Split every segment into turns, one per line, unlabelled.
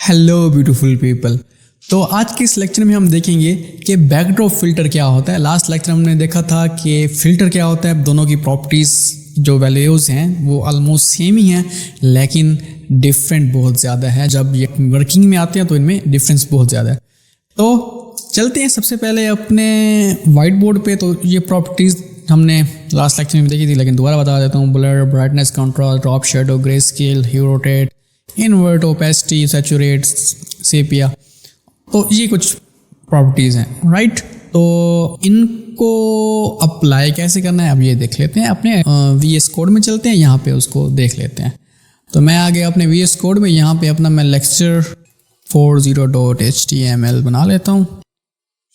Hello beautiful people. तो आज के इस लेक्चर में हम देखेंगे कि बैकड्रॉप फिल्टर क्या होता है। लास्ट लेक्चर हमने देखा था कि फिल्टर क्या होता है। दोनों की प्रॉपर्टीज़ जो वैल्यूज़ हैं वो ऑलमोस्ट सेम ही हैं, लेकिन डिफरेंट बहुत ज़्यादा है। जब ये वर्किंग में आते हैं तो इनमें डिफरेंस बहुत ज़्यादा है। तो चलते हैं सबसे पहले अपने वाइट बोर्ड पे। तो ये प्रॉपर्टीज़ हमने लास्ट लेक्चर में देखी थी, लेकिन दोबारा बता देता हूँ। Blur, brightness, contrast, drop shadow, grey scale, hue, rotate, invert, opacity, saturate, sepia. तो ये कुछ प्रॉपर्टीज़ हैं, राइट। तो इनको अप्लाई कैसे करना है अब ये देख लेते हैं। अपने VS कोड में चलते हैं, यहाँ पे उसको देख लेते हैं। तो मैं आ गया अपने VS कोड में। यहाँ पे अपना मैं lecture 40.html बना लेता हूँ,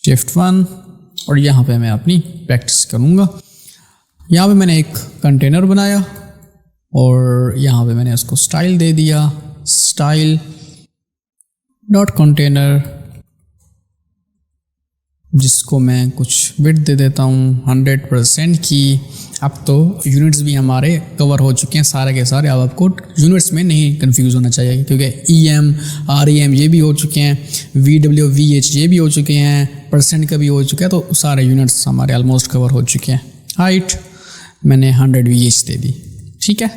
Shift 1, और यहाँ पे मैं अपनी प्रैक्टिस करूँगा। यहाँ पे मैंने एक कंटेनर बनाया और यहाँ पे मैंने उसको स्टाइल दे दिया, स्टाइल डॉट कंटेनर, जिसको मैं कुछ विड्थ दे देता हूँ 100% की। अब तो यूनिट्स भी हमारे कवर हो चुके हैं सारे के सारे। अब आपको यूनिट्स में नहीं कंफ्यूज होना चाहिए, क्योंकि EM, REM ये भी हो चुके हैं, VW, VH ये भी हो चुके हैं, परसेंट का भी हो चुका है। तो सारे यूनिट्स हमारे ऑलमोस्ट कवर हो चुके हैं। हाइट मैंने 100 VH दे दी, ठीक है।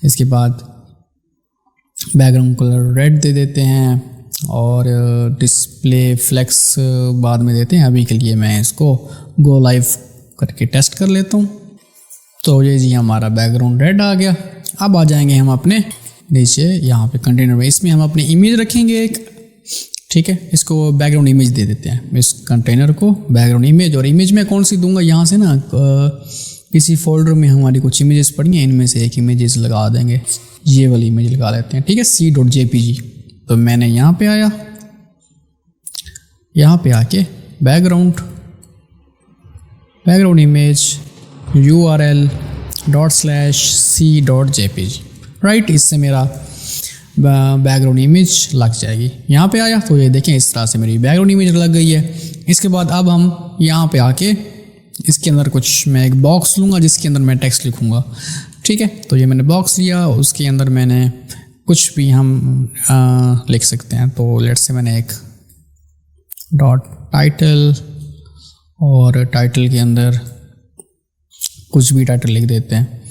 इसके बाद बैकग्राउंड कलर रेड दे देते हैं और डिस्प्ले फ्लेक्स बाद में देते हैं। अभी के लिए मैं इसको गो लाइव करके टेस्ट कर लेता हूँ। तो ये जी हमारा बैकग्राउंड रेड आ गया। अब आ जाएंगे हम अपने नीचे यहाँ पे कंटेनर में। इसमें हम अपनी इमेज रखेंगे एक, ठीक है। इसको बैकग्राउंड इमेज दे देते हैं, इस कंटेनर को बैकग्राउंड इमेज। और इमेज में कौन सी दूंगा, यहाँ से ना किसी फोल्डर में हमारी कुछ इमेजेस पड़ी हैं, इनमें से एक इमेजेस लगा देंगे। ये वाली इमेज लगा लेते हैं, ठीक है, C.jpg। तो मैंने यहाँ पे आया, यहाँ पे आके बैकग्राउंड इमेज url.c.jpg, राइट। इससे मेरा बैकग्राउंड इमेज लग जाएगी। यहाँ पे आया तो ये देखें इस तरह से मेरी बैकग्राउंड इमेज लग गई है। इसके बाद अब हम यहाँ पे आके इसके अंदर कुछ मैं एक बॉक्स लूँगा जिसके अंदर मैं टेक्स्ट लिखूँगा, ठीक है। तो ये मैंने बॉक्स लिया, उसके अंदर मैंने कुछ भी हम लिख सकते हैं। तो लेट्स से मैंने एक डॉट टाइटल, और टाइटल के अंदर कुछ भी टाइटल लिख देते हैं,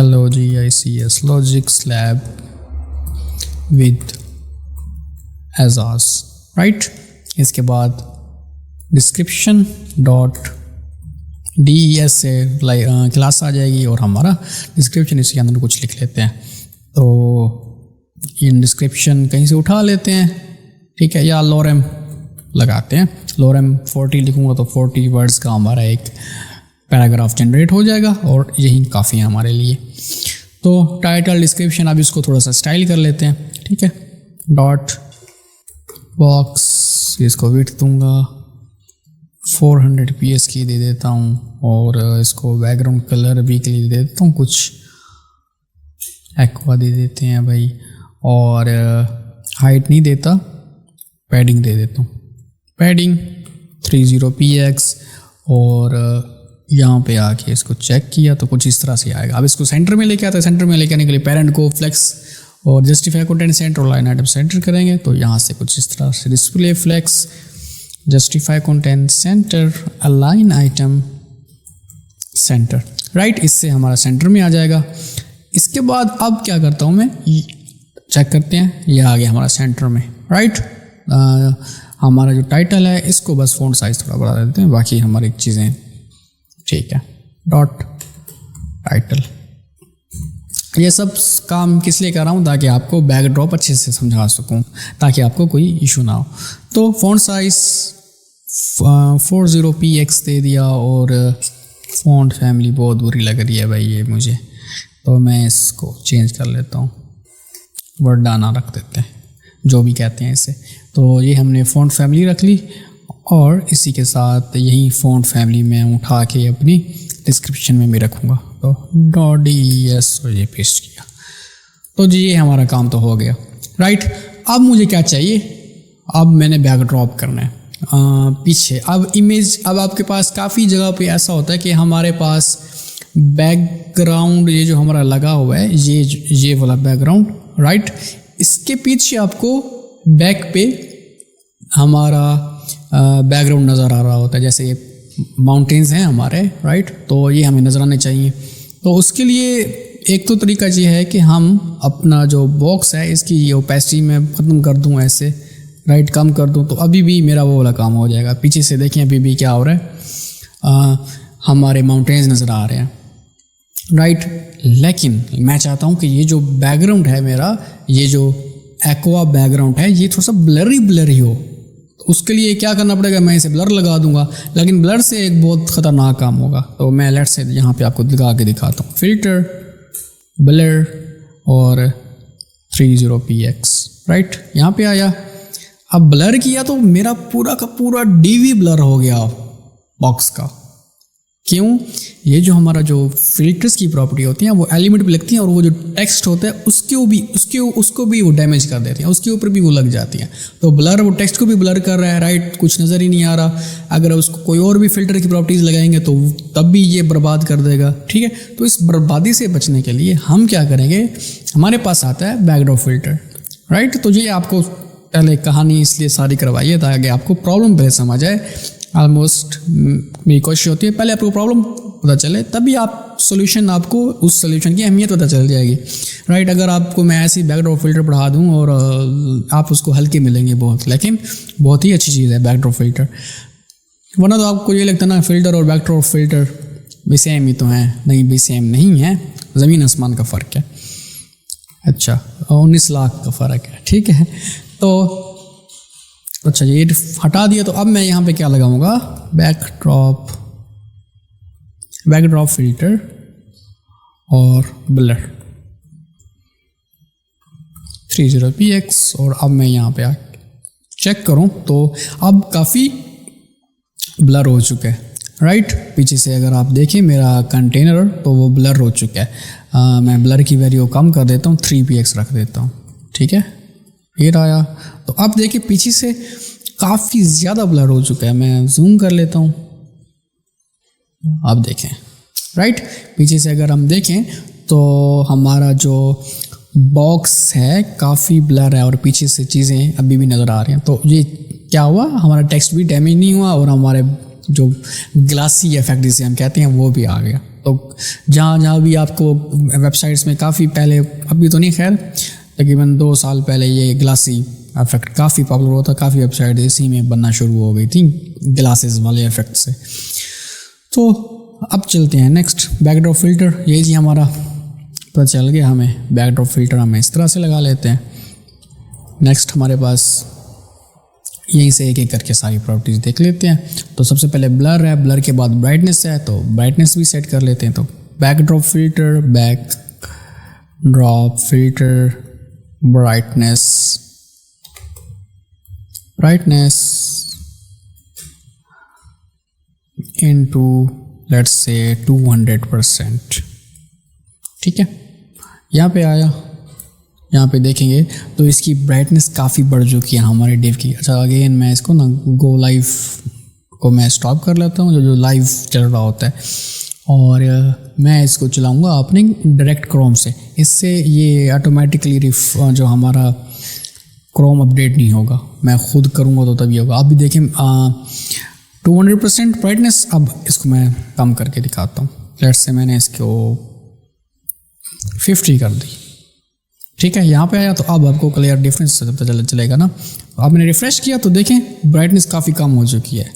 LOGICS logics lab with Ejaz, right. इसके बाद डिस्क्रिप्शन डॉट DES से क्लास आ जाएगी और हमारा डिस्क्रिप्शन इसके अंदर कुछ लिख लेते हैं। तो इन डिस्क्रिप्शन कहीं से उठा लेते हैं, ठीक है, या lorem लगाते हैं। lorem 40 लिखूँगा तो 40 वर्ड्स का हमारा एक पैराग्राफ जनरेट हो जाएगा, और यही काफ़ी है हमारे लिए। तो टाइटल, डिस्क्रिप्शन, अब इसको थोड़ा सा स्टाइल कर लेते हैं, ठीक है। डॉट बॉक्स, इसको विड्थ दूंगा 400 PS की दे देता हूँ, और इसको बैकग्राउंड कलर भी के लिए दे देता हूँ, कुछ एक्वा दे देते हैं भाई। और हाइट नहीं देता, पैडिंग दे देता हूँ, पैडिंग 30px। और यहाँ पे आके इसको चेक किया तो कुछ इस तरह से आएगा। अब इसको सेंटर में लेके आता है। सेंटर में लेके आने के लिए पेरेंट को फ्लेक्स और जस्टिफाई कंटेंट सेंटर और लाइन आइटम सेंटर करेंगे। तो यहाँ से कुछ इस तरह से display flex, justify content centre, align item centre, right. इससे हमारा सेंटर में आ जाएगा। इसके बाद अब क्या करता हूँ मैं, चेक करते हैं, यह आ गया हमारा सेंटर में, राइट। हमारा जो टाइटल है इसको बस फ़ॉन्ट साइज थोड़ा बढ़ा देते हैं, बाकी हमारी चीज़ें ठीक है। डॉट टाइटल, ये सब काम किस लिए कर रहा हूँ, ताकि आपको बैकड्रॉप अच्छे से समझा सकूँ, ताकि आपको कोई इशू ना हो। तो फ़ॉन्ट साइज 40px दे दिया, और फ़ॉन्ट फैमिली बहुत बुरी लग रही है भाई ये मुझे, तो मैं इसको चेंज कर लेता हूँ, वर्डाना रख देते हैं, जो भी कहते हैं इसे। तो ये हमने फ़ॉन्ट फैमिली रख ली, और इसी के साथ यही फ़ॉन्ट फैमिली मैं उठा के अपनी डिस्क्रिप्शन में भी रखूँगा। तो .des और ये पेस्ट किया। तो जी ये हमारा काम तो हो गया, राइट। अब मुझे क्या चाहिए, अब मैंने बैक ड्रॉप करना है पीछे। अब इमेज, अब आपके पास काफ़ी जगह पे ऐसा होता है कि हमारे पास बैकग्राउंड ये जो हमारा लगा हुआ है, ये वाला बैकग्राउंड, राइट। इसके पीछे आपको बैक पे हमारा बैकग्राउंड नज़र आ रहा होता है, जैसे माउंटेन्स हैं हमारे, राइट। तो ये हमें नज़र आने चाहिए। तो उसके लिए एक तो तरीका ये है कि हम अपना जो बॉक्स है इसकी ये ओपेसिटी मैं ख़त्म कर दूं ऐसे, राइट, कम कर दूं, तो अभी भी मेरा वो वाला काम हो जाएगा। पीछे से देखें अभी भी क्या हो रहा है, हमारे माउंटेन्स नज़र आ रहे हैं, राइट। लेकिन मैं चाहता हूँ कि ये जो बैकग्राउंड है मेरा, ये जो एक्वा बैकग्राउंड है, ये थोड़ा सा ब्लरी हो। तो उसके लिए क्या करना पड़ेगा, मैं इसे ब्लर लगा दूंगा, लेकिन ब्लर से एक बहुत ख़तरनाक काम होगा। तो मैं लेट से यहाँ पे आपको लगा के दिखाता हूँ, फिल्टर, ब्लर और 30px, राइट। यहाँ पे आया, अब ब्लर किया तो मेरा पूरा का पूरा डीवी ब्लर हो गया बॉक्स का। क्यों? ये जो हमारा जो फिल्टर्स की प्रॉपर्टी होती है वो एलिमेंट पे लगती हैं, और वो जो टेक्स्ट होता है उसको भी वो डैमेज कर देती हैं, उसके ऊपर भी वो लग जाती हैं। तो ब्लर वो टेक्स्ट को भी ब्लर कर रहा है, राइट, कुछ नज़र ही नहीं आ रहा। अगर उसको कोई और भी फिल्टर की प्रॉपर्टीज़ लगाएंगे तो तब भी ये बर्बाद कर देगा, ठीक है। तो इस बर्बादी से बचने के लिए हम क्या करेंगे, हमारे पास आता है बैकड्रॉप फिल्टर, राइट। तो ये आपको पहले कहानी इसलिए सारी करवाइए ताकि आपको प्रॉब्लम पहले समझ आए। ऑलमोस्ट मेरी कोशिश होती है पहले आपको प्रॉब्लम पता चले, तभी आप सोल्यूशन, आपको उस सोल्यूशन की अहमियत पता चल जाएगी, राइट। अगर आपको मैं ऐसी बैकड्रॉप फिल्टर पढ़ा दूं और आप उसको हल्के मिलेंगे बहुत, लेकिन बहुत ही अच्छी चीज़ है बैकड्रॉप फिल्टर। वरना तो आपको ये लगता है ना फिल्टर और बैकड्रॉप फिल्टर भी सेम ही तो हैं, नहीं भी सेम नहीं है, ज़मीन आसमान का फ़र्क है। अच्छा, 19 लाख का फ़र्क है, ठीक है। तो अच्छा, ये हटा दिया, तो अब मैं यहाँ पे क्या लगाऊंगा, बैकड्रॉप फिल्टर और ब्लर 30px, और अब मैं यहाँ पे चेक करूँ तो अब काफ़ी ब्लर हो चुका है, राइट। पीछे से अगर आप देखें मेरा कंटेनर तो वो ब्लर हो चुका है। मैं ब्लर की वैल्यू कम कर देता हूँ, 3px रख देता हूँ, ठीक है। ये आया, तो अब देखिए पीछे से काफ़ी ज़्यादा ब्लर हो चुका है। मैं जूम कर लेता हूँ, आप देखें, राइट। पीछे से अगर हम देखें तो हमारा जो बॉक्स है काफ़ी ब्लर है और पीछे से चीज़ें अभी भी नज़र आ रही हैं। तो ये क्या हुआ, हमारा टेक्स्ट भी डैमेज नहीं हुआ और हमारे जो ग्लासी इफेक्ट जिसे हम कहते हैं वो भी आ गया। तो जहाँ भी आपको वेबसाइट्स में काफ़ी पहले, अभी तो नहीं खैर, तकरीबन 2 साल पहले ये ग्लासी इफेक्ट काफ़ी पॉपुलर होता, काफ़ी वेबसाइट इसी में बनना शुरू हो गई थी ग्लासेस वाले इफेक्ट से। तो अब चलते हैं नेक्स्ट, बैकड्रॉप फिल्टर। ये जी हमारा पता चल गया हमें, बैकड्रॉप फिल्टर हमें इस तरह से लगा लेते हैं। नेक्स्ट हमारे पास यहीं से एक एक करके सारी प्रॉपर्टीज़ देख लेते हैं। तो सबसे पहले ब्लर है, ब्लर के बाद ब्राइटनेस है, तो ब्राइटनेस भी सेट कर लेते हैं। तो backdrop filter, brightness into let's say 200%, ठीक है। यहाँ पे आया, यहाँ पे देखेंगे तो इसकी ब्राइटनेस काफ़ी बढ़ चुकी है हमारे डिव की। अच्छा, अगेन मैं इसको ना गो लाइव को मैं स्टॉप कर लेता हूँ, जो लाइव चल रहा होता है, और मैं इसको चलाऊँगा अपने डायरेक्ट क्रोम से। इससे ये ऑटोमेटिकली जो हमारा क्रोम अपडेट नहीं होगा, मैं खुद करूँगा तो तभी होगा। आप भी देखें 200% ब्राइटनेस। अब इसको मैं कम करके दिखाता हूँ। लेट्स से मैंने इसको 50 कर दी, ठीक है। यहाँ पे आया तो अब आपको क्लियर डिफरेंस पता चलेगा ना। अब मैंने रिफ्रेश किया तो देखें ब्राइटनेस काफ़ी कम हो चुकी है,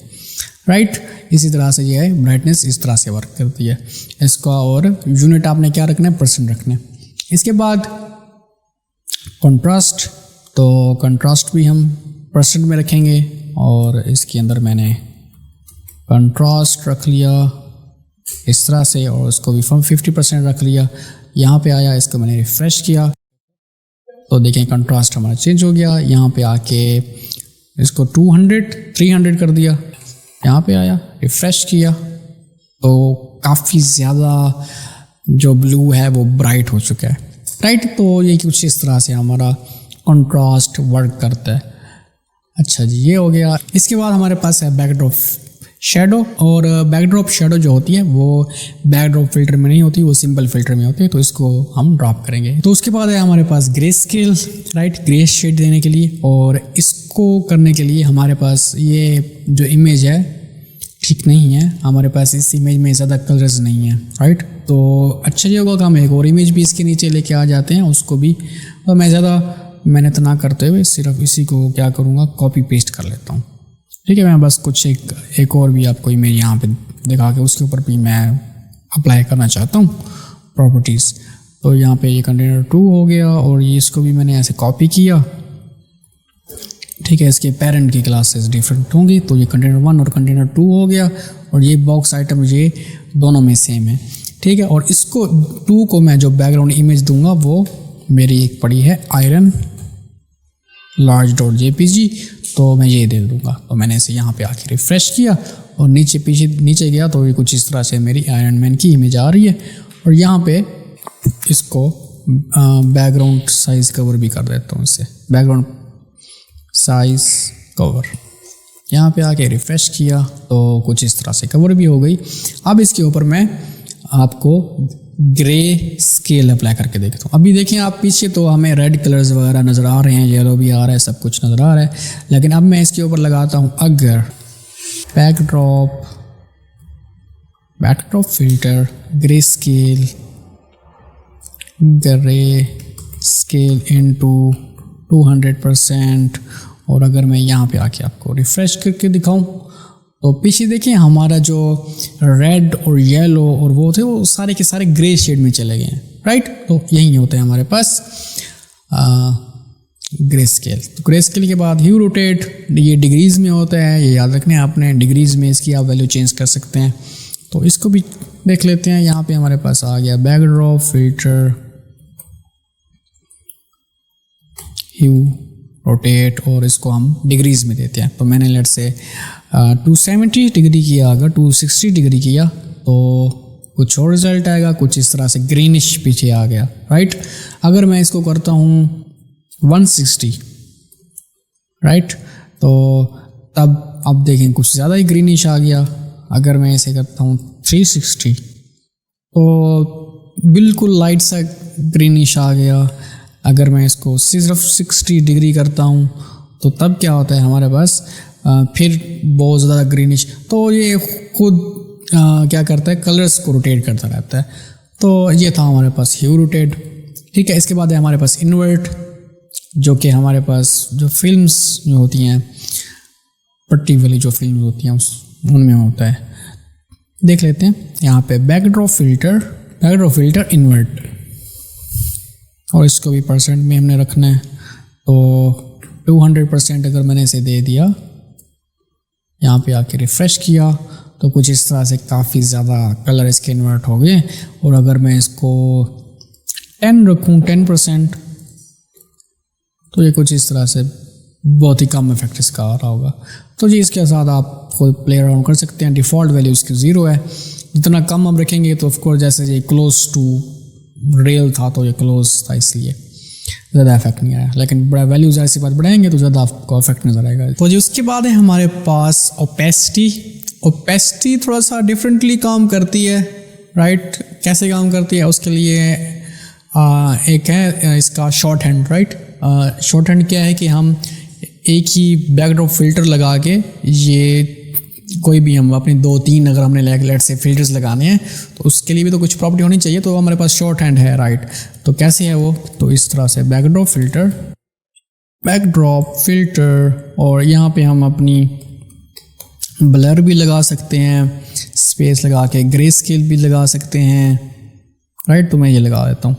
राइट। इसी तरह से ये है, ब्राइटनेस इस तरह से वर्क करती है इसका। और यूनिट आपने क्या रखना है, % रखना है। इसके बाद कंट्रास्ट, तो कंट्रास्ट भी हम % में रखेंगे, और इसके अंदर मैंने कंट्रास्ट रख लिया इस तरह से, और इसको भी 50% रख लिया। यहाँ पे आया, इसको मैंने रिफ्रेश किया तो देखें कंट्रास्ट हमारा चेंज हो गया। यहाँ पे आके इसको 300 कर दिया। यहाँ पे आया, रिफ्रेश किया तो काफ़ी ज़्यादा जो ब्लू है वो ब्राइट हो चुका है, राइट। तो ये कुछ इस तरह से हमारा कंट्रास्ट वर्क करता है। अच्छा जी, ये हो गया। इसके बाद हमारे पास है बैकड्रॉप शेडो और बैकड्रॉप शेडो जो होती है वो बैकड्रॉप फिल्टर में नहीं होती, वो सिंपल फिल्टर में होती है, तो इसको हम ड्रॉप करेंगे। तो उसके बाद है हमारे पास grey scale, right, grey shade देने के लिए। और इसको करने के लिए हमारे पास ये जो इमेज है ठीक नहीं है, हमारे पास इस इमेज में ज़्यादा कलर्स नहीं है, राइट। तो अच्छा ये होगा कि हम एक और इमेज भी इसके नीचे लेके आ जाते हैं, उसको भी। तो मैं ज़्यादा मेहनत ना करते हुए सिर्फ इसी को क्या करूँगा, कॉपी पेस्ट कर लेता हूँ, ठीक है। मैं बस कुछ एक और भी आपको इमेज यहाँ पे दिखा के उसके ऊपर भी मैं अप्लाई करना चाहता हूँ प्रॉपर्टीज़। तो यहाँ पे ये कंटेनर 2 हो गया और ये इसको भी मैंने ऐसे कॉपी किया, ठीक है। इसके पेरेंट की क्लासेस डिफरेंट होंगी, तो ये कंटेनर 1 और कंटेनर 2 हो गया। और ये बॉक्स आइटम ये दोनों में सेम है, ठीक है। और इसको 2 को मैं जो बैकग्राउंड इमेज दूंगा वो मेरी एक पड़ी है आयरन large.jpg, तो मैं ये दे दूंगा। तो मैंने इसे यहाँ पे आके रिफ़्रेश किया और नीचे गया तो ये कुछ इस तरह से मेरी आयरन मैन की इमेज आ रही है। और यहाँ पे इसको बैकग्राउंड साइज़ कवर भी कर देता हूँ, इससे बैकग्राउंड साइज़ कवर। यहाँ पे आके रिफ़्रेश किया तो कुछ इस तरह से कवर भी हो गई। अब इसके ऊपर मैं आपको ग्रे स्केल अप्लाई करके देखता हूँ। अभी देखें आप पीछे तो हमें रेड कलर्स वगैरह नज़र आ रहे हैं, येलो भी आ रहा है, सब कुछ नज़र आ रहा है। लेकिन अब मैं इसके ऊपर लगाता हूँ अगर backdrop filter grey scale into 200%। और अगर मैं यहाँ पे आके आपको रिफ़्रेश करके दिखाऊं तो पीछे देखें हमारा जो रेड और येलो और वो थे वो सारे के सारे ग्रे शेड में चले गए हैं, राइट। तो यही होता है हमारे पास ग्रे स्केल। तो ग्रे स्केल के बाद ह्यू रोटेट, ये डिग्रीज़ में होता है, ये याद रखना है आपने, डिग्रीज़ में इसकी आप वैल्यू चेंज कर सकते हैं। तो इसको भी देख लेते हैं। यहाँ पे हमारे पास आ गया बैकड्रॉप फिल्टर ह्यू रोटेट और इसको हम डिग्रीज़ में देते हैं। तो मैंने लेट से 270 डिग्री किया, अगर 260 डिग्री किया तो कुछ और रिजल्ट आएगा, कुछ इस तरह से ग्रीनिश पीछे आ गया, राइट। अगर मैं इसको करता हूँ 160, राइट, तो तब अब देखें कुछ ज़्यादा ही ग्रीनिश आ गया। अगर मैं इसे करता हूँ 360 तो बिल्कुल लाइट सा ग्रीनिश आ गया। अगर मैं इसको सिर्फ 60 डिग्री करता हूँ तो तब क्या होता है हमारे पास फिर बहुत ज़्यादा ग्रीनिश। तो ये खुद क्या करता है, कलर्स को रोटेट करता रहता है। तो ये था हमारे पास ह्यू रोटेट, ठीक है। इसके बाद है हमारे पास इन्वर्ट, जो कि हमारे पास जो फिल्म्स जो होती हैं, पट्टी वाली जो फिल्म होती हैं उनमें होता है। देख लेते हैं यहाँ पे बैकड्रॉप फिल्टर इन्वर्ट, और इसको भी परसेंट में हमने रखना है। तो 200% अगर मैंने इसे दे दिया, यहाँ पे आके रिफ़्रेश किया तो कुछ इस तरह से काफ़ी ज़्यादा कलर इसके इन्वर्ट हो गए। और अगर मैं इसको 10 रखूँ 10%, तो ये कुछ इस तरह से बहुत ही कम इफेक्ट इसका आ रहा होगा। तो जी इसके साथ आप खुद प्ले अराउंड कर सकते हैं। डिफ़ॉल्ट वैल्यू इसकी 0 है। जितना कम हम रखेंगे तो ऑफकोर्स जैसे ये क्लोज टू रियल था तो ये क्लोज था, इसलिए ज़्यादा इफेक्ट नहीं आया। लेकिन बड़ा वैल्यूज़ ऐसी बात बढ़ाएंगे तो ज़्यादा आपको इफेक्ट नज़र आएगा। तो जी उसके बाद है हमारे पास ओपेसिटी थोड़ा सा डिफरेंटली काम करती है, राइट। कैसे काम करती है उसके लिए एक है इसका short hand, right. Short hand क्या है कि हम एक ही बैकड्रॉप फिल्टर लगा के ये कोई भी हम अपनी 2-3 अगर हमने लेट से फिल्टर्स लगाने हैं तो उसके लिए भी तो कुछ प्रॉपर्टी होनी चाहिए। तो हमारे पास शॉर्ट हैंड है, राइट। तो कैसे है वो, तो इस तरह से बैकड्रॉप फिल्टर और यहाँ पे हम अपनी ब्लर भी लगा सकते हैं, स्पेस लगा के ग्रे स्केल भी लगा सकते हैं, राइट। तो मैं ये लगा देता हूँ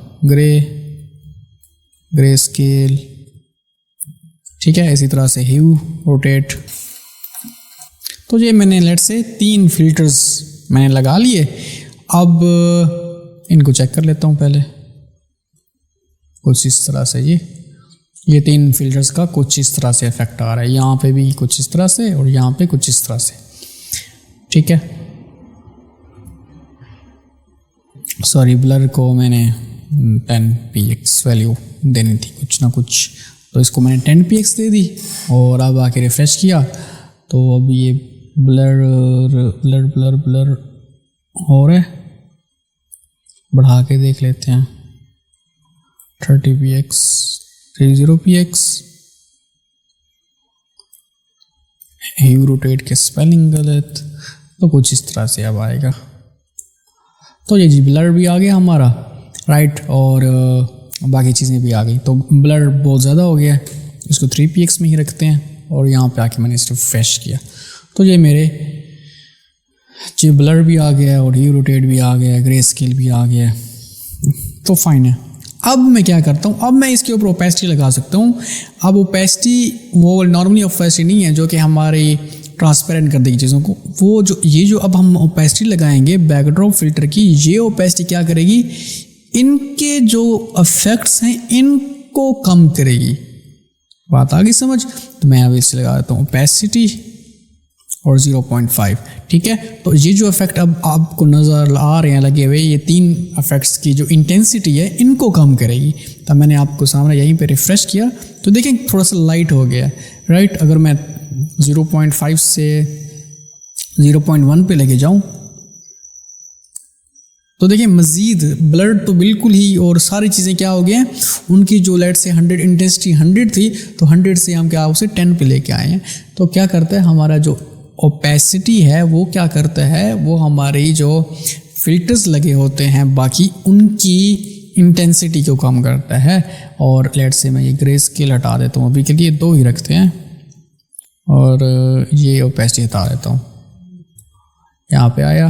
ग्रे स्केल, ठीक है। इसी तरह से ह्यू रोटेट। तो ये मैंने लेट से 3 फिल्टर्स मैंने लगा लिए। अब इनको चेक कर लेता हूँ पहले। कुछ इस तरह से ये 3 फिल्टर्स का कुछ इस तरह से इफेक्ट आ रहा है। यहाँ पे भी कुछ इस तरह से और यहाँ पे कुछ इस तरह से, ठीक है। सॉरी, ब्लर को मैंने 10px वैल्यू देनी थी कुछ ना कुछ, तो इसको मैंने 10px दे दी। और अब आके रिफ़्रेश किया तो अब ये ब्लर ब्लर ब्लर ब्लर हो रहा है, बढ़ा के देख लेते हैं 30px 30px। ह्यू रोटेट के स्पेलिंग गलत, तो कुछ इस तरह से अब आएगा। तो ये जी ब्लर भी आ गया हमारा, राइट, और बाकी चीज़ें भी आ गई। तो ब्लर बहुत ज़्यादा हो गया है, इसको 3px में ही रखते हैं और यहाँ पे आके मैंने इसको फ्रेश किया। तो ये मेरे जी ब्लर भी आ गया और ह्यू रोटेट भी आ गया, ग्रे स्केल भी आ गया, तो फाइन है। अब मैं क्या करता हूँ, अब मैं इसके ऊपर ओपेसिटी लगा सकता हूँ। अब ओपेसिटी वो नॉर्मली ओपेसिटी नहीं है जो कि हमारी ट्रांसपेरेंट कर देगी चीज़ों को, वो जो ये जो अब हम ओपेसिटी लगाएंगे बैकड्रॉप फिल्टर की, ये ओपेसिटी क्या करेगी, इनके जो इफेक्ट्स हैं इनको कम करेगी। बात आ गई समझ? तो मैं अब इससे लगा देता हूँ ओपेसिटी और 0.5, ठीक है। तो ये जो इफेक्ट अब आपको नज़र आ रहे हैं लगे हुए, ये 3 इफेक्ट्स की जो इंटेंसिटी है इनको कम करेगी। तो मैंने आपको सामने यहीं पे रिफ्रेश किया तो देखें थोड़ा सा लाइट हो गया, राइट। अगर मैं 0.5 से 0.1 पे लेके जाऊं तो देखिए मज़ीद ब्लड तो बिल्कुल ही, और सारी चीज़ें क्या हो गए हैं, उनकी जो लाइट से 100 इंटेंसिटी 100 थी, तो 100 से हम क्या उसे 10 पे लेके आए हैं। तो क्या करता है हमारा जो ओपेसिटी है वो क्या करता है, वो हमारी जो फिल्टर्स लगे होते हैं बाकी उनकी इंटेंसिटी को कम करता है। और लेट से मैं ये ग्रे स्केल हटा देता हूँ, अभी के लिए 2 ही रखते हैं, और ये ओपेसिटी हटा देता हूँ। यहाँ पे आया,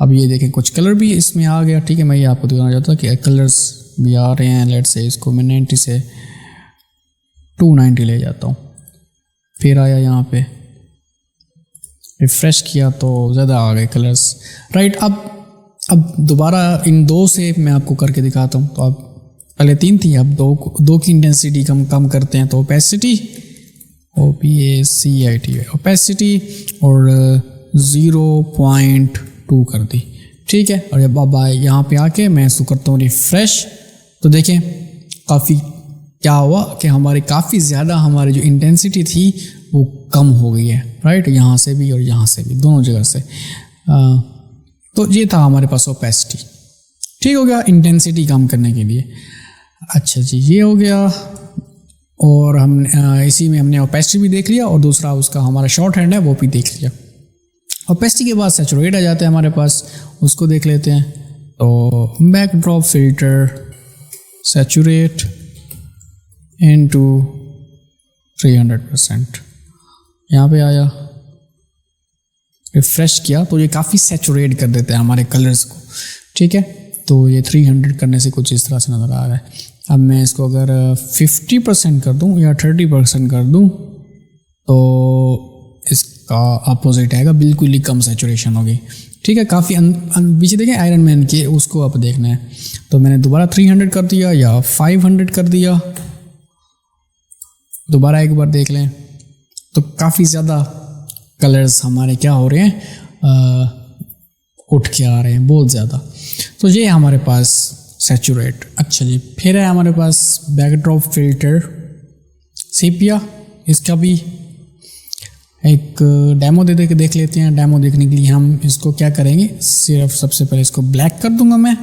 अब ये देखें कुछ कलर भी इसमें आ गया, ठीक है। मैं ये आपको दिखाना चाहता कि कलर्स भी आ रहे हैं। लेट से इसको मैं 90 से 290 ले जाता हूँ, फिर आया यहाँ पे रिफ्रेश किया तो ज़्यादा आ गए कलर्स, राइट। अब दोबारा इन 2 से मैं आपको करके दिखाता हूँ। तो अब पहले 3 थी, अब 2 की इंटेंसिटी कम करते हैं। तो ओपेसिटी OPACIT ओपेसिटी और 0.2 कर दी, ठीक है। और अब यहाँ पे आके मैं इसको करता हूँ रिफ्रेश, तो देखें काफ़ी क्या हुआ कि हमारी काफ़ी ज़्यादा हमारी जो इंटेंसिटी थी वो कम हो गई है, राइट। यहाँ से भी और यहाँ से भी, दोनों जगह से। तो ये था हमारे पास ओपेसिटी, ठीक हो गया इंटेंसिटी कम करने के लिए। अच्छा जी, ये हो गया। और हम इसी में हमने ओपेसिटी भी देख लिया और दूसरा उसका हमारा शॉर्ट हैंड है वो भी देख लिया। ओपेसिटी के बाद सैचुरेट आ जाता है हमारे पास, उसको देख लेते हैं। तो बैकड्रॉप फिल्टर सैचुरेट इनटू 300%, यहाँ पे आया, रिफ्रेश किया तो ये काफ़ी सैचुरेट कर देते हैं हमारे कलर्स को, ठीक है। तो ये 300 करने से कुछ इस तरह से नज़र आ रहा है। अब मैं इसको अगर 50% कर दूं या 30% कर दूं तो इसका अपोजिट आएगा, बिल्कुल ही कम सैचुरेशन होगी, ठीक है। काफ़ी पीछे देखें आयरन मैन के, उसको आप देखना है। तो मैंने दोबारा 300 कर दिया या 500 कर दिया, दोबारा एक बार देख लें तो काफ़ी ज़्यादा कलर्स हमारे क्या हो रहे हैं, उठ के आ रहे हैं बहुत ज़्यादा। तो ये हमारे पास सैचुरेट। अच्छा जी, फिर है हमारे पास बैकड्रॉप फिल्टर सेपिया। इसका भी एक डेमो देख लेते हैं। डेमो देखने के लिए हम इसको क्या करेंगे, सिर्फ सबसे पहले इसको ब्लैक कर दूंगा मैं,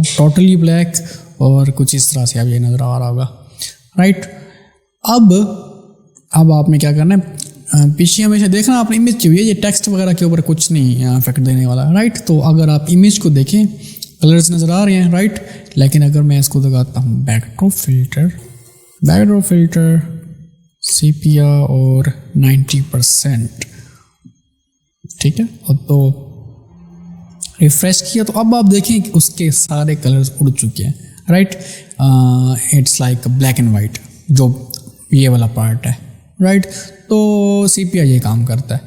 टोटली ब्लैक, और कुछ इस तरह से अब ये नज़र आ रहा होगा, राइट। अब आपने क्या करना है, पीछे हमेशा देखना आपने इमेज की हुई है, ये टेक्स्ट वगैरह के ऊपर कुछ नहीं इफेक्ट देने वाला, राइट। तो अगर आप इमेज को देखें कलर्स नज़र आ रहे हैं, राइट। लेकिन अगर मैं इसको लगाता हूँ बैकड्रॉप फिल्टर सेपिया और 90%, ठीक है। और तो रिफ्रेश किया तो अब आप देखें कि उसके सारे कलर्स उड़ चुके हैं, right. It's like black and white, जो ये वाला पार्ट है, राइट। तो सेपिया ये काम करता है।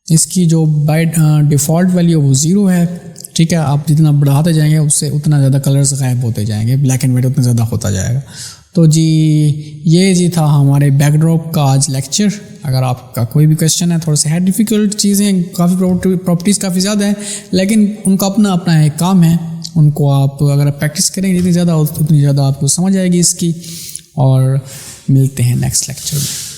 इसकी जो बाय डिफ़ॉल्ट वैल्यू वो 0 है, ठीक है। आप जितना बढ़ाते जाएंगे उससे उतना ज़्यादा कलर्स गायब होते जाएंगे, ब्लैक एंड वाइट उतना ज़्यादा होता जाएगा। तो जी ये था हमारे बैकड्रॉप का आज लेक्चर। अगर आपका कोई भी क्वेश्चन है, थोड़ा सा है डिफ़िकल्ट चीज़ें, काफ़ी प्रॉपर्टीज़ काफ़ी ज़्यादा है, लेकिन उनका अपना एक काम है। उनको आप अगर प्रैक्टिस करेंगे जितनी ज़्यादा उतनी ज़्यादा आपको समझ आएगी इसकी। और मिलते हैं नेक्स्ट लेक्चर में।